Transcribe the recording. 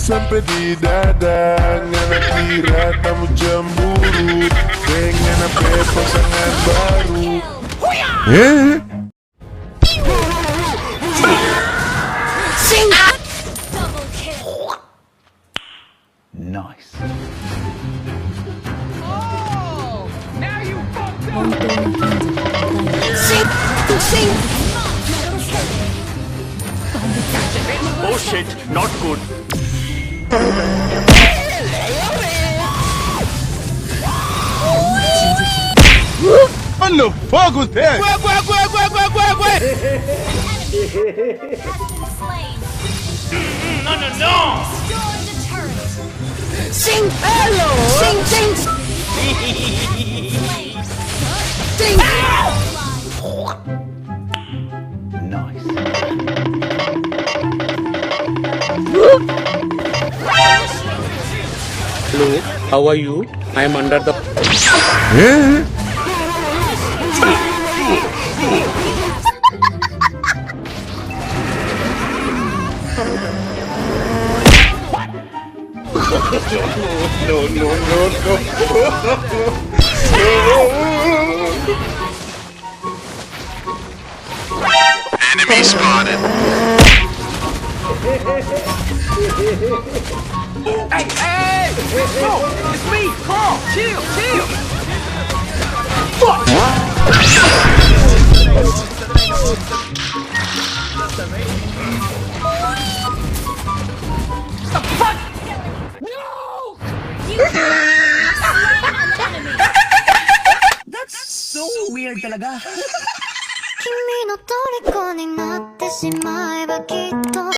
sampai di dada. Ngana kira kamu cemburu dengan apa pasangan baru. Nice. Oh, now you fucked up. Oh shit, not good. What the fuck was that? No! Sing hello. Sing sing. Sing. Nice. Hello, how are you? I am under the. Enemy spotted. Hey! No! It's me! Carl! Chill! The fuck? No! That's so weird talaga. 君の虜になってしまえばきっと